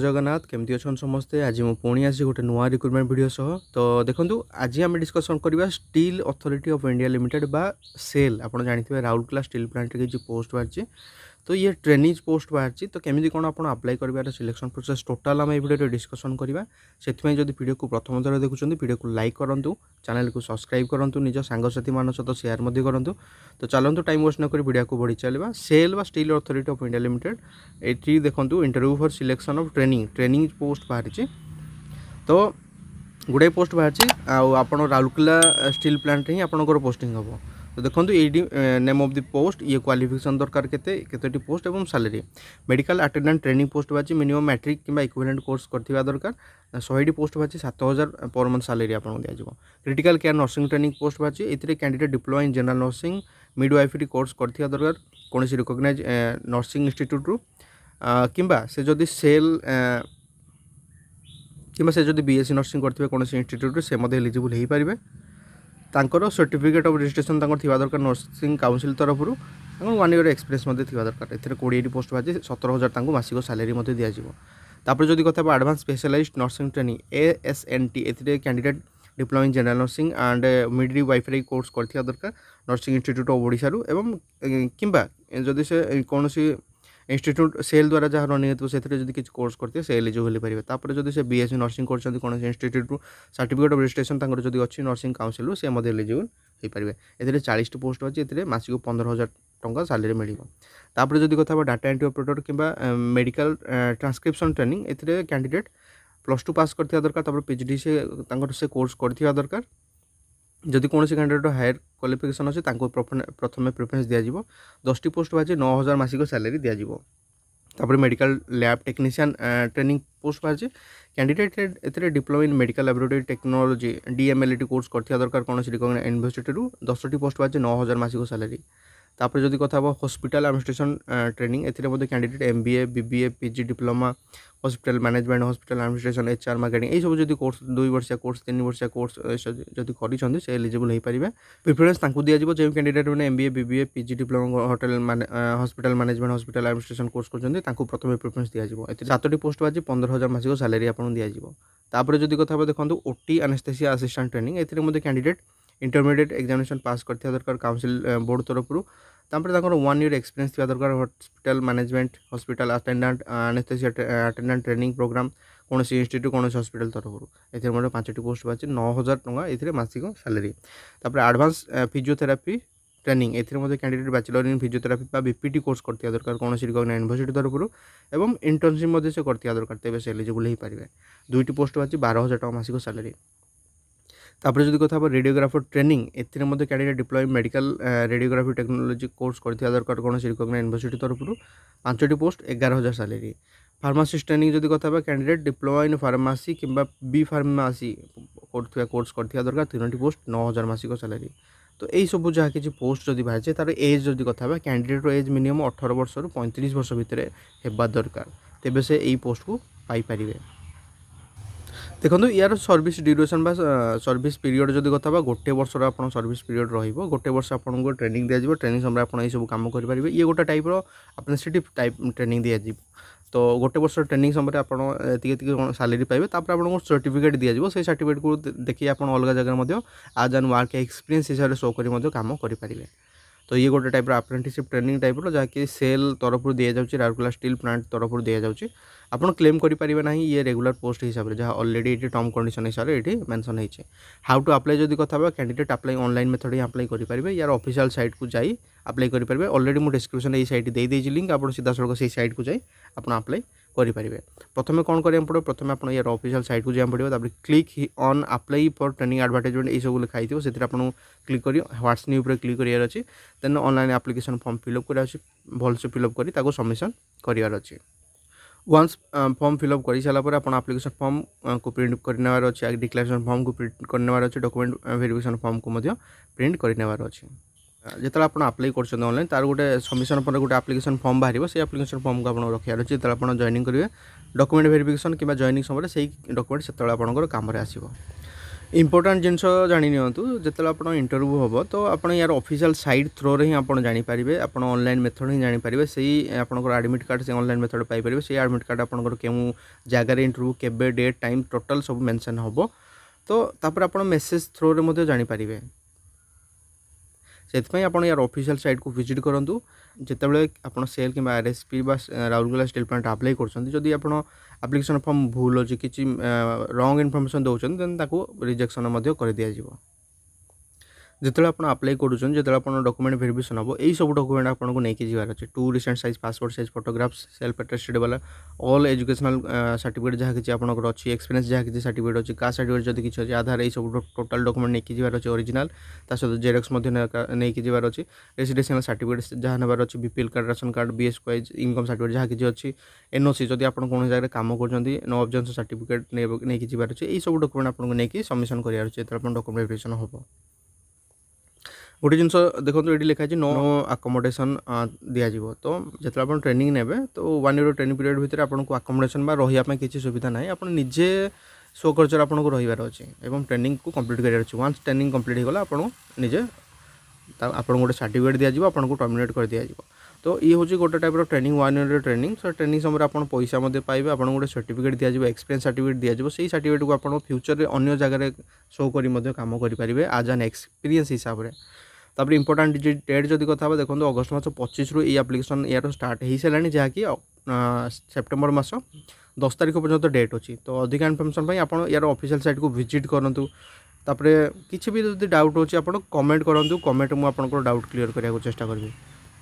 जगन्नाथ केमती अच्छा समस्ते आज मुझे पुणी आसी गोटे नुआ रिक्रुटमेंट वीडियो सह तो देखो आज आम डिस्कसन करवा steel Authority of India limited बा सेल आप जानते हैं राउरकेला स्टील प्लांट किसी पोस्ट बाहरी तो ये ट्रेनिंग पोस्ट बाहरी तो केमी कौन आप अप्लाई कर सिलेक्शन प्रोसेस टोटाल आम वीडियो डिस्कसन करवा से वीडियो को प्रथम थर देखुं वीडियो को लाइक करूँ चैनल को सब्सक्राइब करूँ निज सांगसाथी मान सहित सेयार करूँ तो चलतु टाइम वेस्ट नक वीडियो को बढ़ी चलवा SAIL Steel Authority of India Limited ये देखो interview for selection of training post बाहरी तो गुड़ाई पोस्ट बाहरी आप राउरकेला स्टील प्लांट ही आपंकर पोस्टिंग हम तो देखो ये नेम ऑफ द पोस्ट ये क्वालिफिकेशन दरकार केते पोस्ट और salary medical attendant training post बाहरी मिनिमम मैट्रिक कि इक्विवेलेंट कोर्स करथिबा दरकार 100 पोस्ट बाहरी 7000 पर मंथ सैलरी आपको दिया critical care nursing training post बाहरी ये candidate diploma in general nursing midwifery course करथिबा दरकार कौन रिकग्नाइज नर्सिंग इंस्टीट्यूट रु किंबा से जदि सेल कि से जब बीएससी नर्सिंग करते कौन इंस्टीट्यूट से एलिजिबल हो पारे तांकर सर्टिफिकेट ऑफ रजिस्ट्रेशन थिबा दरकार नर्सिंग काउंसिल तरफ 1 ईयर एक्सपीरियंस थिबा दरकार ए 20 पोस्ट बाहरी 17000 मासिक सैलरी दिज्व जब कथा advance specialized nursing training ASNT ए candidate diploma in general nursing and midwifery course करथिबा दरकार नर्सिंग इंस्टीट्यूट ऑफ ओडिशा एवं किंबा जदि से कौन इंस्टीट्यूट सेल द्वारा जहाँ रनिंग हो से किसी कोर्स करते से एलिजिबल हो पारे तापर जब से बीएससी नर्सिंग कर कौन इंस्टीट्यूट सर्टिफिकेट ऑफ रजिस्ट्रेशन जब अच्छी नर्सिंग काउंसिल से एलिजिबल हो पारे ए 40 पोस्ट अच्छी ए मासिक 15000 टंका सैलरी मिल जब कथा डाटा एंट्री ऑपरेटर कि मेडिकल ट्रांसक्रिप्शन ट्रेनिंग ए कैंडिडेट +2 पास करथिबा दरकार पीएचडी से कोर्स करथिबा दरकार जदि कौन कैंडिडेट हायर क्वालिफिकेशन अच्छे प्रथम प्रेफरेंस दिज्व 10 पोस्ट बाहरी 9000 मासिक सैलरी दिज्व medical lab technician training post बाहरी कैंडिडेट ए diploma in medical laboratory technology DMLT course करथिबा दरकार कौन रिकग्नाइज्ड यूनिवर्सिटी 10 पोस्ट बाहरी 9000 मासिक सैलरी तापर जदि कथा हॉस्पिटल एडमिनिस्ट्रेशन ट्रेनिंग ए candidate MBA BBA PG diploma hospital management hospital administration HR marketing यही सब जो कोर्स 2 वर्षिया कोर्स 3 वर्षिया कोर्स जब कर एलिजिबल हो पारे प्रिफरेन्स दिज्व जो कैंडिडेट मैंने MBA BBA PG diploma hotel hospital management hospital administration course कर प्रथम प्रिफरेन्स दिज्व 7 पोस्ट बाहरी 15000 मासिक सैलरी आपको दिज्व जदि कथा देखो OT एनेस्थेसिया असिस्टेंट ट्रेनिंग ए कैंडिडेट इंटरमीडिएट एग्जामिनेशन पास करथिबा दरकार काउंसिल बोर्ड तरफ 1 ईयर एक्सपीरियंस थिबा दरकार hospital management hospital attendant anaesthesia attendant training programme कौन इंस्टीट्यूट कौन हॉस्पिटल तरफ ए 5 पोस्ट बाहरी 9000 टंका ये मासिक सैलरी एडवांस फिजियोथेरापी ट्रेनिंग ए candidate bachelor in physiotherapy BPT course करथिबा दरकार कौन रिकग्नाइज्ड यूनिवर्सिटी तरफ एवं इंटर्नशिप से करथिबा दरकार तेबे से एलिजिबल हो पारे 2 पोस्ट बाहरी 12000 टंका मासिक सैलरी जब कथा रेडियोग्राफर ट्रेनिंग ए candidate diploma medical radiography technology course करथिबा दरकार कौन रिकग्नाइज्ड यूनिवर्सिटी तरफ 5 पोस्ट 11000 सैलरी फार्मासिस्ट ट्रेनिंग जब कथा कैंडिडेट डिप्लोमा इन फार्मासी कि बी फार्मासी कोर्स करथिबा दरकार 3 पोस्ट 9000 मासिक सैलरी तो यही सब जहाँ किसी पोस्ट जब बाहरी तार एज जब कथा कैंडिडेट एज मिनिमम 18 वर्ष 35 वर्ष भितर होगा दरकार तेबे से यही पोस्ट को पाइपर देखो यार सर्विस ड्यूरेशन बा सर्विस पीरियड जब कथा गोटे वर्ष आप सर्विस पीरियड रोटे वर्ष आपको ट्रेनिंग दिज्व ट्रेनिंग समय आप सब कम करेंगे ये गोटे टाइप अप्रेंटिसशिप टाइप ट्रेनिंग दिज्व तो गोटे वर्ष ट्रेनिंग समय आप सैलरी पाइबे आपको सर्टिफिकेट दिज्व से सर्टिफिकेट को देखिए आप अलग जगह आज एंड वर्क एक्सपीरियंस हिसाब से शो कर कम करेंगे तो ये गोटे टाइप अप्रेंटिसशिप ट्रेनिंग टाइप जहाँकि सेल तरफ दि जाऊँगी राउरकेला स्टील प्लांट तरफ दि जाऊँगी आपड़ क्लेम करेंगे ना ये रेगुलर पोस्ट हिसाब से जहाँ ऑलरेडी ये टर्म कंडीशन हिसाब से ये मेंशन होती हाउ टू अप्लाई जब कथा कैंडिडेट अप्लाई ऑनलाइन मेथड ही अप्लाई करेंगे यार ऑफिशियल साइट को जाई अप्लाई करेंगे ऑलरेडी मुझे डिस्क्रिप्शन ये साइट दे लिंक आप सीधा सड़क से साइट को जाई आप अप्लाई करेंगे प्रथम कौन करा पड़ो प्रथम आप यार ऑफिशियल साइट को जाए पड़ो तापर click on apply for training advertisement ये सब लिखाई थी से आपको क्लिक कर व्हाट्स न्यू पर क्लिक करार अच्छी then online application form fill up कर भलसे फिलअप कर सबमिशन करार अच्छे वंस फॉर्म फिलअप कर सारापर आप एप्लिकेशन फॉर्म को प्रिंट करनेवार अच्छे डिक्लेरेशन फॉर्म को प्रिंट करनेवार अच्छे डॉक्यूमेंट वेरिफिकेशन फॉर्म को प्रिंट करनेवार अच्छे जो आप अप्लाई कर ऑनलाइन तार गोटे सबमिशन पर गोटे एप्लिकेशन फॉर्म बाहर से एप्लिकेशन फॉर्म को आप रखार अच्छे जो आप जॉइनिंग करेंगे डॉक्यूमेंट वेरिफिकेशन कि जॉइनिंग समय से डॉक्यूमेंट से आपंकर कम आसो इम्पोर्टाट जिन जाणी नियंतु जिते आप इंटरव्यू हम तो आप यार ऑफिशियल साइट थ्रो रे ही आप जानीपारे आप ऑनलाइन मेथड ही जानीपारे से आपंकर एडमिट कार्ड से ऑनलाइन मेथड पाइपर से एडमिट कार्ड आपंकर क्यों जगार इंटरव्यू केबे डेट टाइम टोटल सब मेंशन हम तो तापर आप मेसेज थ्रो रे जानीपारे से आप यार ऑफिशियल साइट को विजिट करूँ जितेबाला आप सेल कि RSP Rourkela steel plant apply करदी आप एप्लिकेशन फॉर्म भूल अच्छी कि रॉन्ग इनफॉरमेशन दौरान देन रिजेक्शन कर दिया जिते आप अप्लाई करूँ जो आप डॉक्यूमेंट वेरिफिकेशन हम यही सब डॉक्यूमेंट आपको लेकिन जीवार अच्छे 2 recent size passport size photographs self attested वाला ऑल एजुकेशनल सर्टिफिकेट जहाँ किसी आपंकर अच्छी एक्सपीरियंस जहाँ किसी सर्टिफिकेट अच्छी कास्ट सर्टिफिकेट जब किसी अच्छे आधार यही सब टोटाल डॉक्यूमेंट लेकिन जीवार अच्छे ओरिजिनल ता सहित जेरक्स नहीं जीवार अच्छी रेसिडेंशियल सर्टिफिकेट जहाँ नेबार अच्छी बीपीएल कार्ड राशन कार्ड बीएस वाइज इनकम सर्टिफिकेट जहाँ किसी अच्छी एनओसी जब आप कौन जगह काम कर नो ऑब्जेक्शन सर्टिफिकेट नहीं जीवार अच्छे यही सब डॉक्यूमेंट आपको नहीं सबमिशन करार अच्छे डॉक्यूमेंट वेरिफिकेशन हम गोटे जिन देखो ये लिखाई नो आकोमोडेशन दिज्व तो जो आप ट्रेनिंग ने तो 1 ईयर ट्रेनिंग पीरियड भितर आपको आकोमोडेशन रही किसी सुविधा ना आप निजे शो कल्चर आपको रहीबार अच्छे और ट्रेनिंग को कंप्लीट करार अच्छे वन्स ट्रेनिंग कंप्लीट होगा आपको निजे आपको गोटे सर्टिफिकेट दिज्व आपको टर्मिनेट कर दिज्व तो ये हूँ गोटे type training 1 ear training so training समय आप पैसा पाइबे आपको गोटे सर्टिफिकेट दिज्व एक्सपीरियंस सर्टिफिकेट दिज्व से सर्टिफिकेट को आप फ्यूचर में अन्य जगह शो कर काम करेंगे आज एन एक्सपीरियंस हिसाब से तापर इंपोर्टाट डेट जब कथा देखो अगस्ट मास 25 रु ये एप्लिकेशन यार स्टार्ट हो सारे जहाँकि सेप्टेम्बर मास 10 तारीख पर्यंत डेट अच्छी तो अधिक इनफर्मेशन आप यार ऑफिशियल साइट को विजिट करूँ तापर किसी भी जब डाउट अच्छी आप कमेंट करूँ कमेंट मुझे डाउट क्लीयर करने चेष्टा करी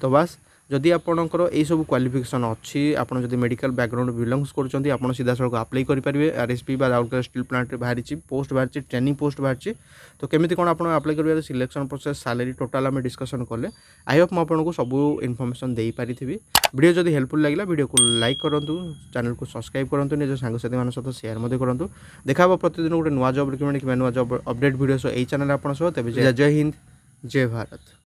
तो बास जदि आपंकर यही सब क्वालिफिकेशन अच्छी आप मेडिकल बैकग्राउंड बिलंग्स कर आप सीधा सड़क अप्लाई करेंगे आरएसपी राउरकेला स्टील प्लांट बाहरी पोस्ट बाहरी ट्रेनिंग पोस्ट बाहरी तो केमी कौन आप अप्लाई करेंगे सिलेक्शन प्रोसेस सैलरी टोटाल आम डिस्कसन कले आई होप मुझे सब इनफर्मेशन दे पारि वीडियो जब हेल्पफुल लगे वीडियो को लाइक करूँ चैनल को सब्सक्राइब करूँ निज सांगसाथी मान सहित सेयार करूँ देखा प्रतिदिन गोटे नुआ जॉब रिक्रुटमेंट कि नुआ जॉब अपडेट वीडियो यही चैनल आप तेज जय हिंद जय भारत।